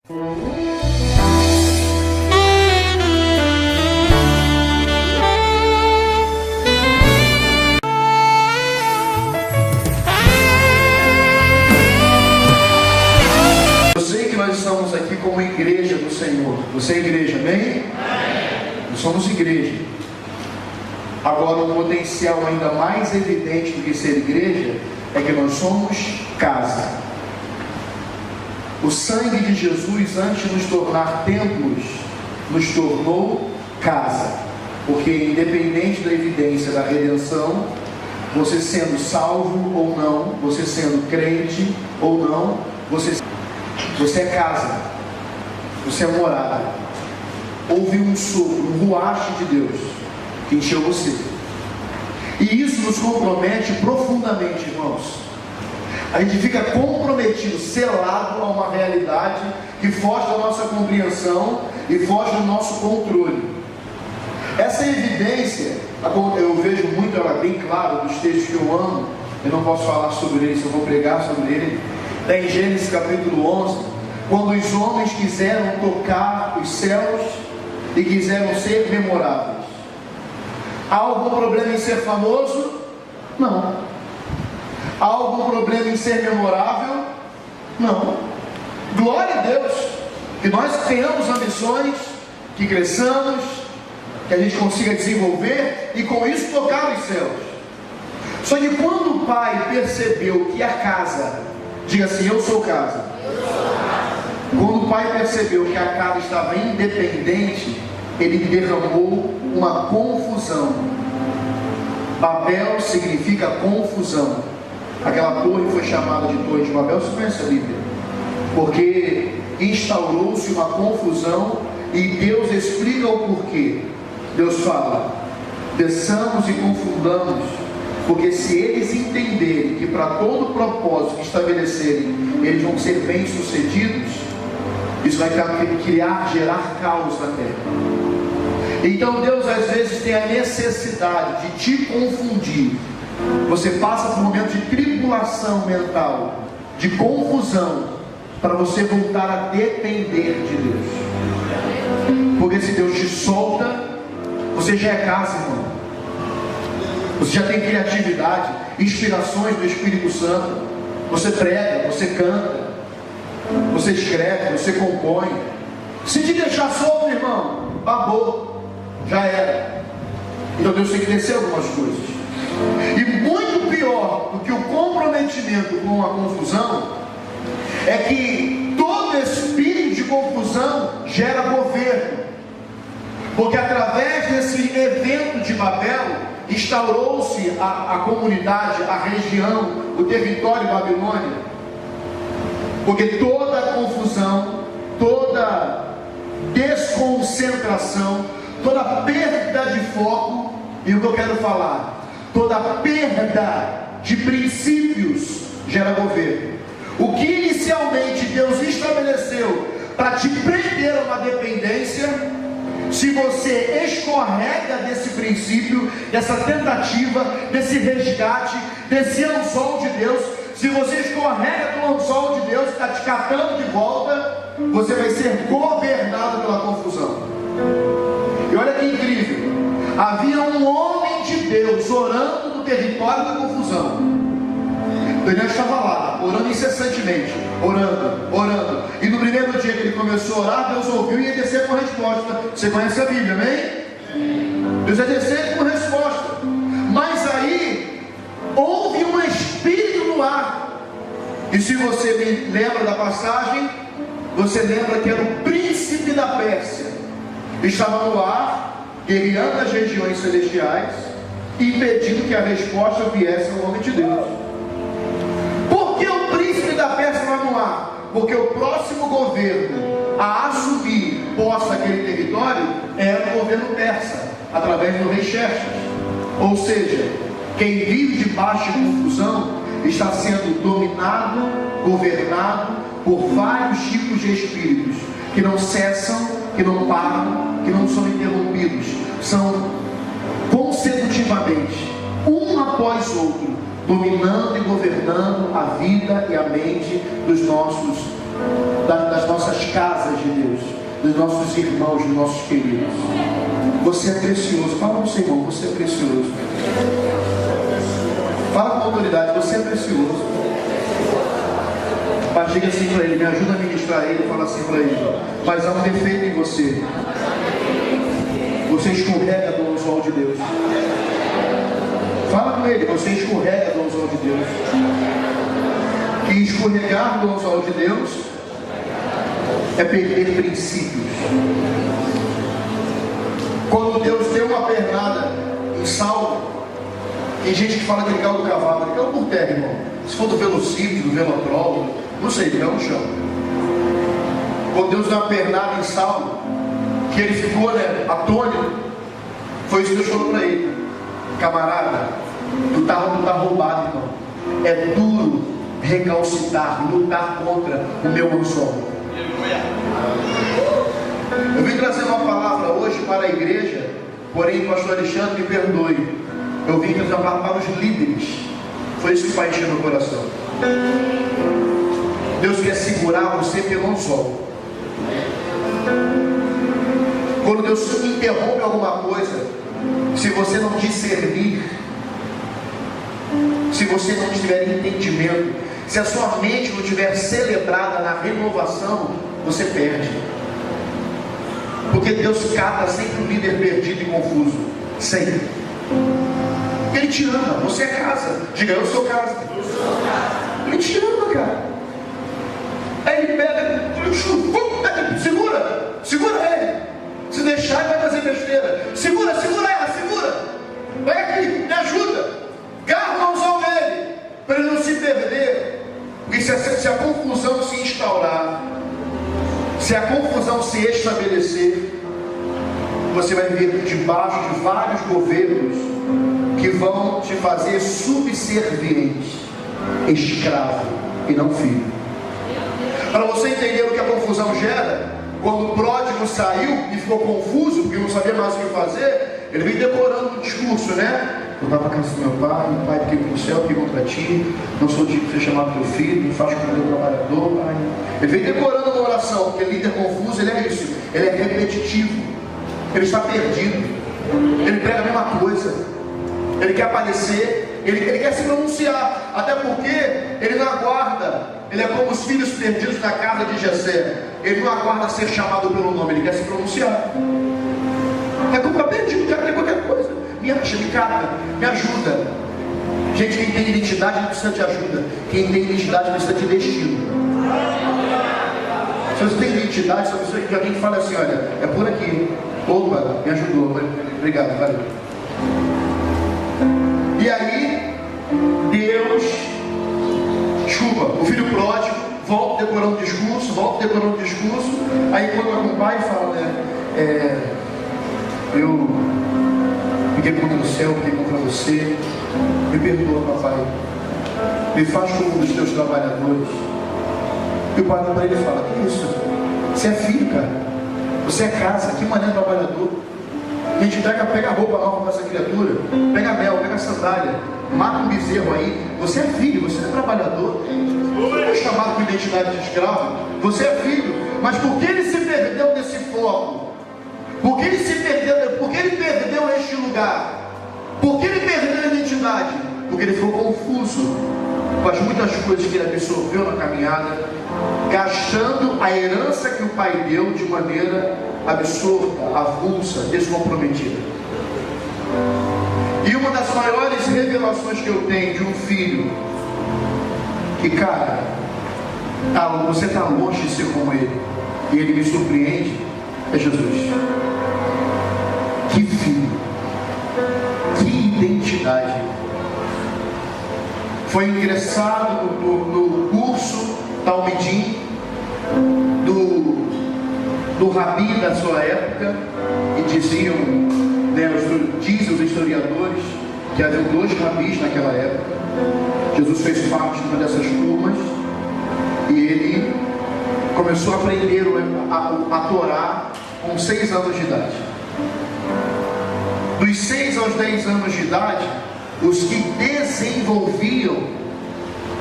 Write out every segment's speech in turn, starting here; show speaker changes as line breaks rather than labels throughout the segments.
Eu sei que nós estamos aqui como igreja do Senhor. Você é igreja, amém? Nós somos igreja. Agora, um potencial ainda mais evidente do que ser igreja é que nós somos casa. O sangue de Jesus, antes de nos tornar templos, nos tornou casa. Porque independente da evidência da redenção, você sendo salvo ou não, você sendo crente ou não, você é casa, você é morada. Houve um sopro, um ruache de Deus que encheu você. E isso nos compromete profundamente, irmãos. A gente fica comprometido, selado a uma realidade que foge da nossa compreensão e foge do nosso controle. Essa evidência, eu vejo muito ela bem clara dos textos que eu amo. Eu não posso falar sobre ele, eu vou pregar sobre ele. Está em Gênesis capítulo 11, quando os homens quiseram tocar os céus e quiseram ser memoráveis. Há algum problema em ser famoso? Não. Há algum problema em ser memorável? Não. Glória a Deus que nós tenhamos ambições, que cresçamos, que a gente consiga desenvolver e com isso tocar os céus. Só que quando o pai percebeu que a casa, diga assim, eu sou casa. Quando o pai percebeu que a casa estava independente, ele derramou uma confusão. Babel significa confusão. Aquela torre foi chamada de Torre de Babel. Você conhece a Bíblia? Porque instaurou-se uma confusão e Deus explica o porquê. Deus fala: desçamos e confundamos, porque se eles entenderem que para todo o propósito que estabelecerem eles vão ser bem-sucedidos, isso vai gerar caos na terra. Então Deus às vezes tem a necessidade de te confundir. Você passa por um momento de tribulação mental, de confusão, para você voltar a depender de Deus. Porque se Deus te solta, você já é casa, irmão. Você já tem criatividade, inspirações do Espírito Santo. Você prega, você canta, você escreve, você compõe. Se te deixar solto, irmão, babou, já era. Então Deus tem que descer algumas coisas. E muito pior do que o comprometimento com a confusão é que todo espírito de confusão gera governo. Porque através desse evento de Babel instaurou-se a comunidade, a região, o território babilônico. Porque toda confusão, toda desconcentração, toda perda de foco, e o que eu quero falar, toda perda de princípios gera governo. O que inicialmente Deus estabeleceu para te prender a uma dependência, se você escorrega desse princípio, dessa tentativa, desse resgate, desse anzol de Deus, se você escorrega do anzol de Deus, está te catando de volta, você vai ser governado pela confusão. E olha que incrível, havia um homem de Deus orando no território da confusão. Daniel estava lá, orando incessantemente, orando. E no primeiro dia que ele começou a orar, Deus ouviu e ia descer com resposta. Você conhece a Bíblia, amém? Deus ia descer com resposta. Mas aí, houve um espírito no ar. E se você me lembra da passagem, você lembra que era o príncipe da Pérsia. Estava no ar, guerreando as regiões celestiais, impedindo que a resposta viesse ao homem de Deus. Por que o príncipe da Pérsia vai no ar? Porque o próximo governo a assumir posse daquele território era o governo persa, através do rei Xerxes. Ou seja, quem vive debaixo de confusão está sendo dominado, governado por vários tipos de espíritos que não cessam, que não param, que não são interrompidos, são consecutivamente, um após outro, dominando e governando a vida e a mente dos nossos das nossas casas de Deus, dos nossos irmãos, dos nossos queridos. Você é precioso. Fala com o seu irmão, você é precioso. Fala com a autoridade, você é precioso. Mas diga assim para ele, me ajuda a ministrar ele, fala assim para ele, mas há um defeito em você. Você escorrega do anzol de Deus. Fala com ele, você escorrega do anzol de Deus. E escorregar do anzol de Deus é perder princípios. Quando Deus deu uma pernada em Saulo, tem gente que fala que ele caiu do cavalo, ele caiu por terra, irmão. Se for do velocípede, do velotrol, não sei, ele caiu no chão. Quando Deus deu uma pernada em Saulo, que ele ficou, atônito, foi isso que Deus falou para ele: camarada, tu tá roubado, irmão. É duro recalcitrar, lutar contra o meu anzol. Eu vim trazer uma palavra hoje para a igreja, porém, pastor Alexandre, me perdoe, eu vim trazer uma palavra para os líderes. Foi isso que o Pai encheu no coração. Deus quer segurar você pelo anzol. Quando Deus interrompe alguma coisa, se você não discernir, se você não tiver entendimento, se a sua mente não estiver celebrada na renovação, você perde. Porque Deus cata sempre o líder perdido e confuso. Sempre. Ele te ama, você é casa. Diga, eu sou casa. Ele te ama, cara. Aí ele pega, segura ele. Se deixar, ele vai fazer besteira. Segura ela, segura. Vai aqui, me ajuda. Garra o anzol dele, para ele não se perder. Porque se a confusão se instaurar, se a confusão se estabelecer, você vai viver debaixo de vários governos que vão te fazer subserviente, escravo e não filho. Para você entender o que a confusão gera, quando o pródigo saiu e ficou confuso, porque não sabia mais o que fazer, ele veio decorando o discurso, né? Eu estava na casa do meu pai, o pai que no céu, que contra ti, não sou digno de ser chamado teu filho, me faz como meu trabalhador, pai. Ele veio decorando uma oração, porque líder confuso, ele é isso, ele é repetitivo, ele está perdido, ele prega a mesma coisa, ele quer aparecer, ele quer se pronunciar, até porque ele não aguarda, ele é como os filhos perdidos na casa de Jessé, ele não aguarda ser chamado pelo nome, ele quer se pronunciar. É como está perdido, quer querer qualquer coisa, me acha, me cata, me ajuda. Gente, quem tem identidade não precisa de ajuda, quem tem identidade precisa de destino. Se você tem identidade, só precisa que alguém fale assim: olha, é por aqui, opa, me ajudou, obrigado, valeu. E aí, Deus, o filho pródigo, volta decorando o discurso, aí quando o pai fala, eu fiquei contra o céu, fiquei contra você, me perdoa, papai, me faz como um dos teus trabalhadores. E o pai para ele fala: que isso? Você é filho, cara, você é casa, que maneiro trabalhador. A gente pega a roupa nova para essa criatura, pega mel, pega sandália, mata um bezerro aí. Você é filho, você é trabalhador. Não é chamado com identidade de escravo. Você é filho. Mas por que ele se perdeu desse foco? Por que ele se perdeu? Por que ele perdeu este lugar? Por que ele perdeu a identidade? Porque ele ficou confuso com as muitas coisas que ele absorveu na caminhada, gastando a herança que o pai deu de maneira absurda, avulsa, descomprometida. E uma das maiores revelações que eu tenho de um filho, que cara, você está longe de ser como ele, e ele me surpreende, é Jesus. Que filho, que identidade. Foi ingressado no curso Talmidim do rabi da sua época, e diziam, dizem os historiadores, que havia 2 rabis naquela época. Jesus fez parte de uma dessas turmas, e ele começou a aprender a Torá com 6 anos de idade. Dos 6 aos 10 anos de idade, os que desenvolviam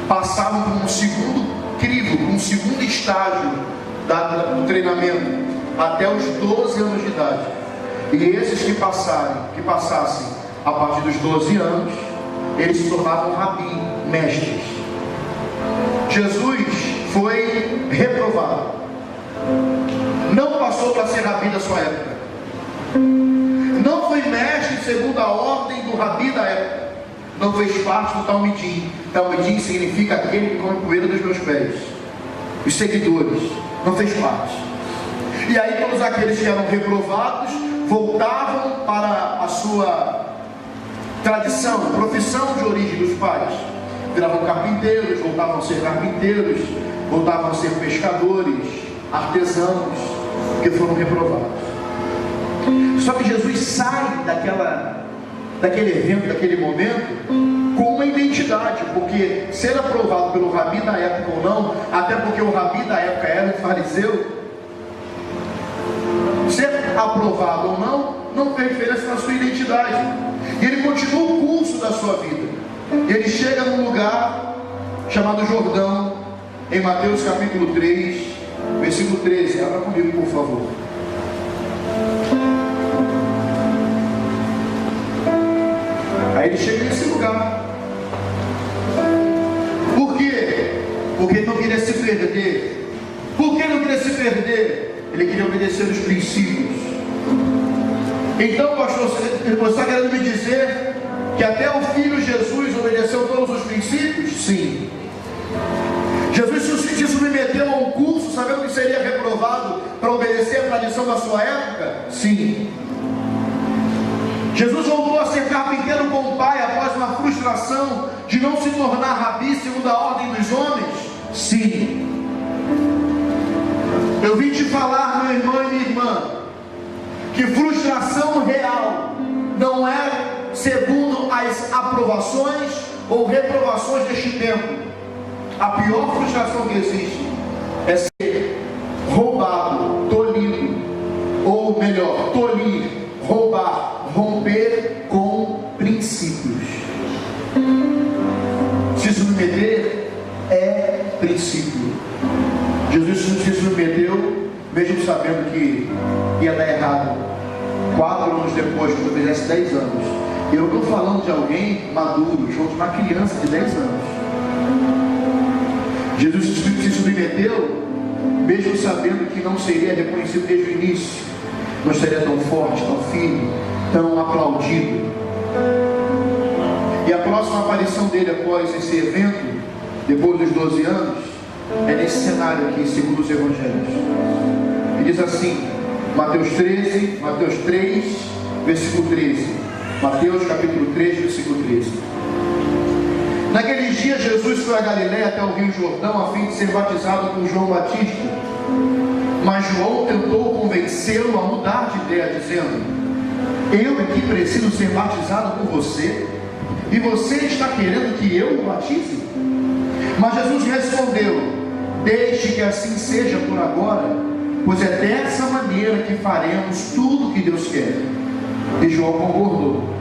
passavam para um segundo crivo, um segundo estágio do treinamento, até os 12 anos de idade. E esses que passassem a partir dos 12 anos, eles se tornavam rabi, mestres. Jesus foi reprovado, não passou para ser rabi da sua época, não foi mestre segundo a ordem do rabi da época, não fez parte do Talmidim. Talmidim significa aquele que come poeira dos meus pés, os seguidores, não fez parte. E aí todos aqueles que eram reprovados voltavam para a sua tradição, profissão de origem dos pais, viravam carpinteiros, voltavam a ser carpinteiros, voltavam a ser pescadores, artesãos, que foram reprovados. Só que Jesus sai daquele evento, daquele momento, com uma identidade, porque ser aprovado pelo rabi da época ou não, até porque o rabi da época era um fariseu, ser aprovado ou não fez diferença na sua identidade. E ele continua o curso da sua vida. E ele chega num lugar chamado Jordão, em Mateus capítulo 3, versículo 13. Abra comigo, por favor. Aí ele chega nesse lugar. Por quê? Porque ele não queria se perder. Por que não queria se perder? Ele queria obedecer os princípios. Então, pastor, você está querendo me dizer que até o Filho Jesus obedeceu todos os princípios? Sim. Jesus se submeteu a um curso sabendo que seria reprovado para obedecer a tradição da sua época? Sim. Jesus voltou a ser carpinteiro com o Pai após uma frustração de não se tornar rabi segundo a ordem dos homens? Sim. Eu vim te falar, meu irmão e minha irmã, que frustração real não é segundo as aprovações ou reprovações deste tempo. A pior frustração que existe é ser roubado, tolhido, ou melhor, tolir, roubar, romper com princípios. Se submeter é princípio. Jesus se submeteu, mesmo sabendo que ia dar errado, 4 anos depois, quando eu fizesse 10 anos. Eu não estou falando de alguém maduro, estou de uma criança de 10 anos. Jesus se submeteu, mesmo sabendo que não seria reconhecido desde o início, não seria tão forte, tão firme, tão aplaudido. E a próxima aparição dele após esse evento, depois dos 12 anos, é nesse cenário aqui, segundo os evangelhos. E diz assim, Mateus 3, versículo 13. Mateus capítulo 3, versículo 13. Naqueles dias Jesus foi a Galiléia até o rio Jordão, a fim de ser batizado por João Batista. Mas João tentou convencê-lo a mudar de ideia, dizendo: eu é que preciso ser batizado por você, e você está querendo que eu o batize? Mas Jesus respondeu: deixe que assim seja por agora, pois é dessa maneira que faremos tudo o que Deus quer. E João concordou.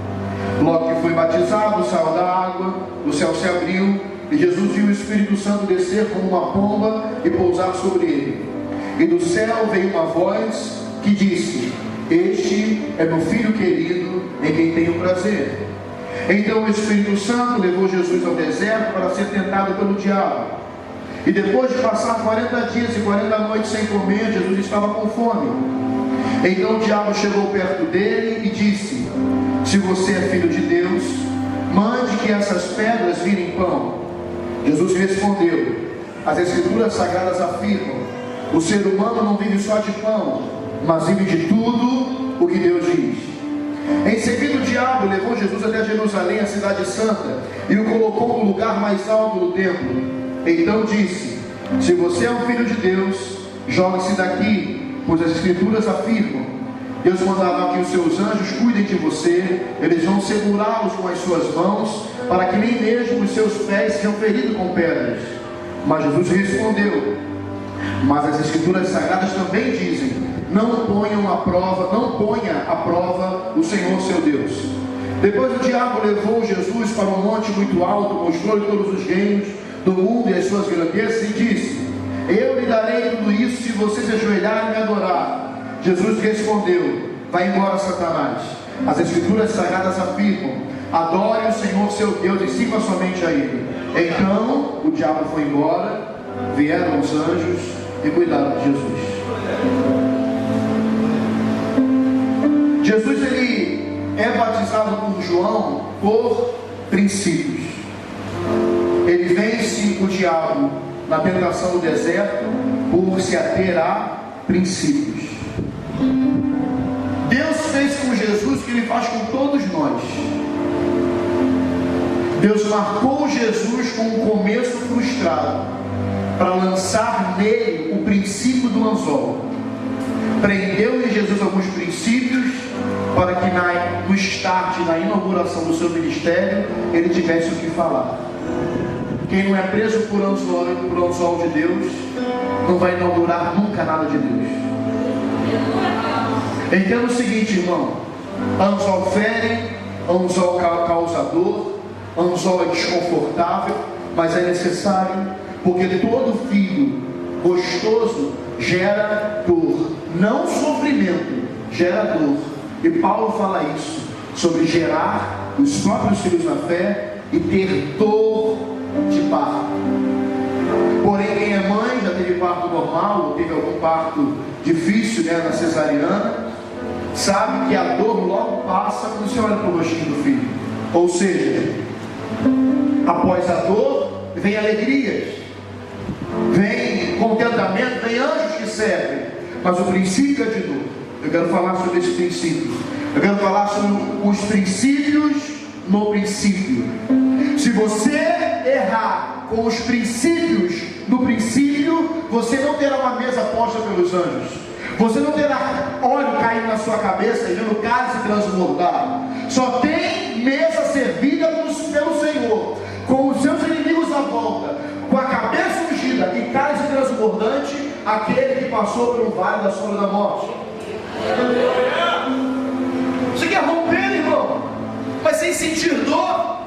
Logo que foi batizado, saiu da água, o céu se abriu, e Jesus viu o Espírito Santo descer como uma pomba e pousar sobre ele. E do céu veio uma voz que disse: este é meu Filho querido, em quem tenho prazer. Então o Espírito Santo levou Jesus ao deserto para ser tentado pelo diabo. E depois de passar 40 dias e 40 noites sem comer, Jesus estava com fome. Então o diabo chegou perto dele e disse: se você é filho de Deus, mande que essas pedras virem pão. Jesus respondeu: as Escrituras Sagradas afirmam: o ser humano não vive só de pão, mas vive de tudo o que Deus diz. Em seguida o diabo levou Jesus até Jerusalém, a cidade santa, e o colocou no lugar mais alto do templo. Então disse: se você é um filho de Deus, jogue-se daqui, pois as Escrituras afirmam: Deus mandará que os seus anjos cuidem de você, eles vão segurá-los com as suas mãos, para que nem mesmo os seus pés sejam feridos com pedras. Mas Jesus respondeu: mas as Escrituras Sagradas também dizem: não ponha à prova o Senhor seu Deus. Depois o diabo levou Jesus para um monte muito alto, mostrou-lhe todos os reinos, do mundo e as suas grandezas, e disse: eu lhe darei tudo isso se você se ajoelhar e me adorar. Jesus respondeu: vai embora, Satanás. As Escrituras Sagradas afirmam: adore o Senhor seu Deus e sirva somente a Ele. Então o diabo foi embora, vieram os anjos e cuidaram de Jesus. Jesus, ele é batizado por João por princípios. Ele vence o diabo na tentação do deserto por se ater a princípios. Deus fez com Jesus o que Ele faz com todos nós. Deus marcou Jesus com um começo frustrado para lançar nele o princípio do anzol. Prendeu em Jesus alguns princípios para que no start, na inauguração do seu ministério, ele tivesse o que falar. Quem não é preso por anzol de Deus não vai inaugurar nunca nada de Deus. Entenda o seguinte, irmão: anzol fere, anzol causador, anzol é desconfortável, mas é necessário, porque todo filho gostoso gera dor, não sofrimento, gera dor. E Paulo fala isso, sobre gerar os próprios filhos na fé e ter dor de parto. Porém, quem é mãe, já teve parto normal, ou teve algum parto difícil, na cesariana, sabe que a dor logo passa quando você olha para o rostinho do filho. Ou seja, após a dor, vem alegrias, vem contentamento, vem anjos que servem, mas o princípio é de dor. Eu quero falar sobre esse princípio. Eu quero falar sobre os princípios no princípio. Se você errar com os princípios no princípio, você não terá uma mesa posta pelos anjos. Você não terá óleo caindo na sua cabeça e vendo cálice transbordar. Só tem mesa servida pelo Senhor, com os seus inimigos à volta, com a cabeça ungida e cálice transbordante, aquele que passou pelo vale da sombra da morte. Você quer romper, irmão, mas sem sentir dor?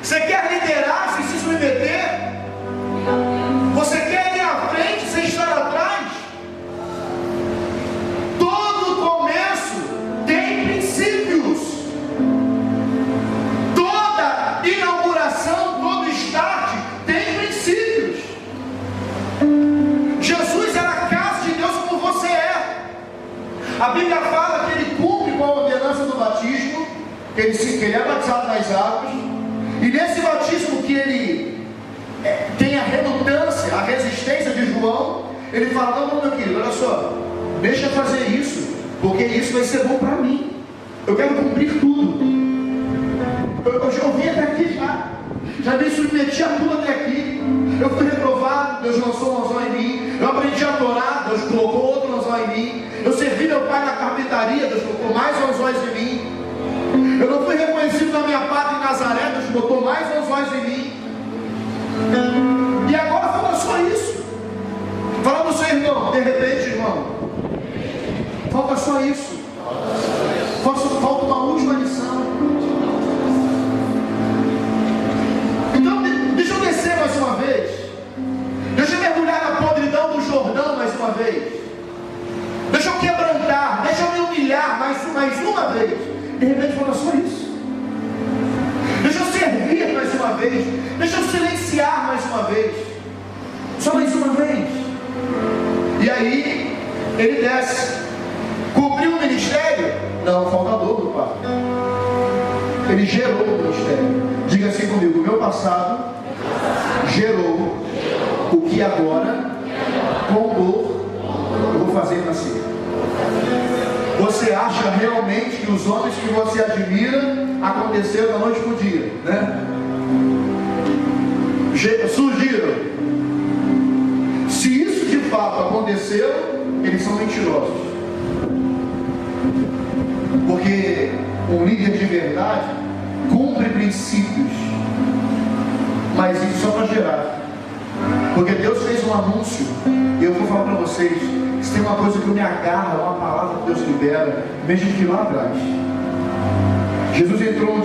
Você quer liderar sem se submeter? Você quer ir à frente sem estar atrás? Todo começo tem princípios. Toda inauguração, todo start tem princípios. Jesus era a casa de Deus como você é. A Bíblia fala que ele cumpre com a ordenança do batismo, que ele é batizado nas águas, e nesse batismo que ele tem a redundância, a resistência de João, ele fala: não, meu querido, olha só, deixa eu fazer isso, porque isso vai ser bom para mim. Eu quero cumprir tudo. Eu vim até aqui já me submeti a tudo até aqui. Eu fui reprovado, Deus lançou um anzol em mim. Eu aprendi a Torá, Deus colocou outro anzol em mim. Eu servi meu pai na carpintaria, Deus colocou mais anzóis em mim. Eu não fui reconhecido na minha pátria em Nazaré, Deus botou mais anzóis em mim. E agora fala só isso. Fala para o seu irmão, de repente, irmão, falta só isso. Falta uma última lição. Então, deixa eu descer mais uma vez. Deixa eu mergulhar na podridão do Jordão mais uma vez. Deixa eu quebrantar, deixa eu me humilhar mais uma vez. De repente fala só isso. Deixa eu servir mais uma vez. Deixa eu silenciar mais uma vez. Só mais uma vez. E aí ele desce. Cumpriu o ministério? Não, falta dor do Pai. Ele gerou o ministério. Diga assim comigo: o meu passado gerou o que agora, com dor, eu vou fazer nascer. Você acha realmente que os homens que você admira aconteceram da noite para o dia, né? Surgiram. Se isso de fato aconteceu, eles são mentirosos. Porque um líder de verdade cumpre princípios, mas isso só para gerar. Porque Deus fez um anúncio, e eu vou falar para vocês: se tem uma coisa que eu me agarro, uma palavra que Deus libera, mesmo que lá atrás. Jesus entrou no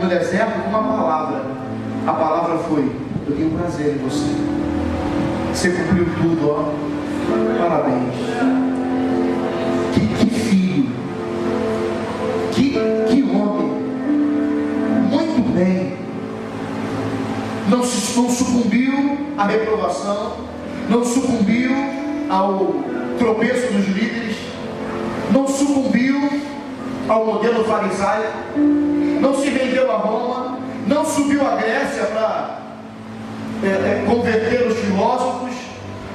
deserto com uma palavra. A palavra foi: eu tenho prazer em você. Você cumpriu tudo, ó. Parabéns. Que filho. Que homem. Muito bem. Não sucumbiu à reprovação. Não sucumbiu ao tropeço dos líderes. Não sucumbiu ao modelo farisaico. Não se rendeu a Roma. Não subiu à Grécia para converter os filósofos.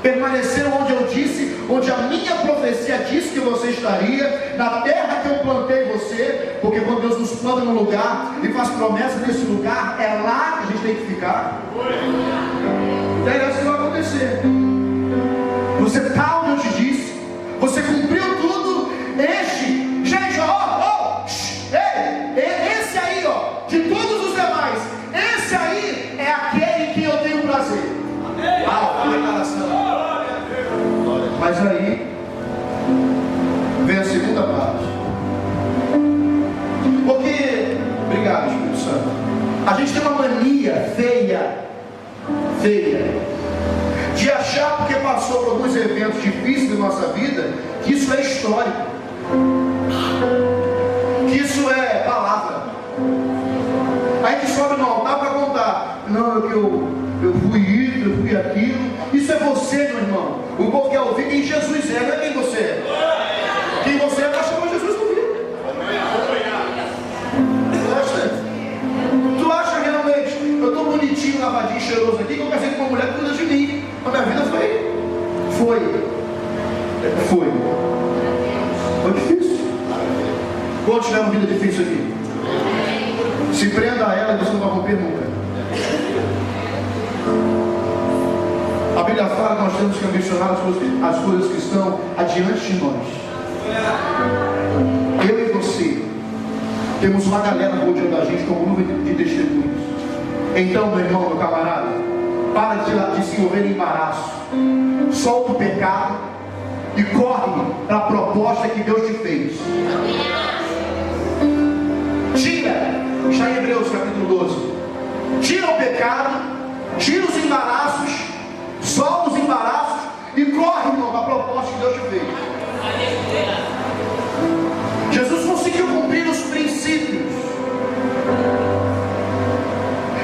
Permaneceu onde eu disse, onde a minha profecia disse que você estaria, na terra que eu plantei você, porque quando Deus nos planta num lugar e faz promessa nesse lugar, é lá que a gente tem que ficar. E aí isso vai acontecer. Você está onde eu te disse, você cumpriu tudo. Gente, esse aí, ó, de todos os demais, esse aí é aquele em que eu tenho prazer. Declaração. Mas aí vem a segunda parte. Porque, obrigado, Espírito Santo, a gente tem uma mania feia de achar, porque passou por alguns eventos difíceis da nossa vida, que isso é histórico, que isso é palavra. A gente sobe no altar para contar. Não, eu fui isso, eu fui aquilo. Isso é você, meu irmão. O povo quer ouvir quem Jesus é, não é quem você é. Quem você é, chamou Jesus no vídeo. Tu acha realmente, eu estou bonitinho, lavadinho, cheiroso aqui, que eu casei com uma mulher que cuida de mim. A minha vida foi difícil. Quantos tiveram vida difícil aqui? Se prenda a ela e você não vai romper nunca. A Bíblia fala que nós temos que ambicionar as coisas que estão adiante de nós. Eu e você temos uma galera rodeando a gente com um grupo de testemunhos. Então, meu irmão, meu camarada, para de se envolver em embaraço. Solta o pecado e corre para a proposta que Deus te fez. Tira, está em Hebreus capítulo 12. Tira o pecado, tira os embaraços, solta os embaraços e corre, irmão, para a proposta que Deus te fez. Jesus conseguiu cumprir os princípios.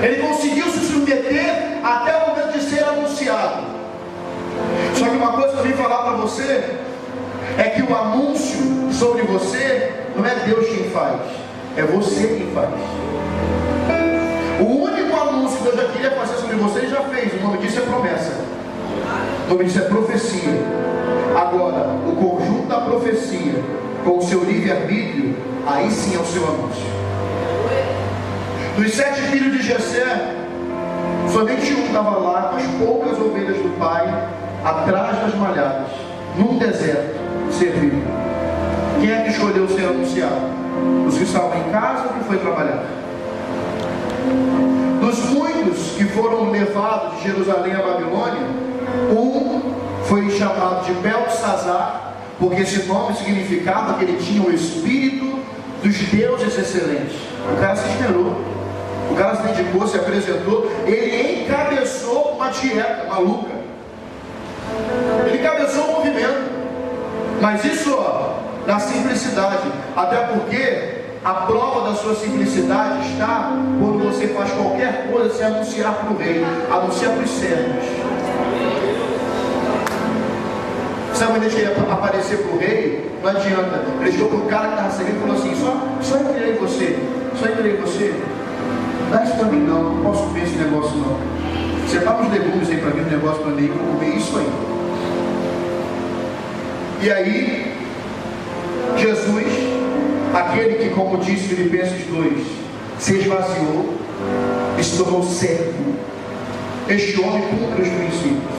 Ele conseguiu se submeter até o momento de ser anunciado. Só que uma coisa que eu vim falar para você é que o anúncio sobre você não é Deus quem faz, é você quem faz. O único anúncio que Deus já queria fazer sobre você, Ele já fez. O nome disso é promessa. O nome disso é profecia. Agora, o conjunto da profecia com o seu livre-arbítrio, aí sim é o seu anúncio. Dos 7 filhos de Jessé, somente um estava lá com as poucas ovelhas do pai, atrás das malhadas, num deserto, servindo. Quem é que escolheu ser anunciado? Os que estavam em casa ou que foi trabalhar? Dos muitos que foram levados de Jerusalém à Babilônia, um foi chamado de Beltesazar, porque esse nome significava que ele tinha o espírito dos deuses excelentes. O cara se esmerou, o cara se dedicou, se apresentou, ele encabeçou uma dieta maluca, ele encabeçou um movimento, mas isso, ó, na simplicidade, até porque a prova da sua simplicidade está quando você faz qualquer coisa sem anunciar para o rei, anunciar para os servos. Sabe quando ele ia aparecer para o rei? Não adianta. Ele chegou para o cara que estava servindo e falou assim: só entrei você. Dá isso para mim não posso comer esse negócio não. Separa os legumes aí para mim, um negócio para mim, vou comer isso aí. E aí, Jesus, aquele que, como disse Filipenses 2, se esvaziou e se tornou servo, este homem cumpre os princípios.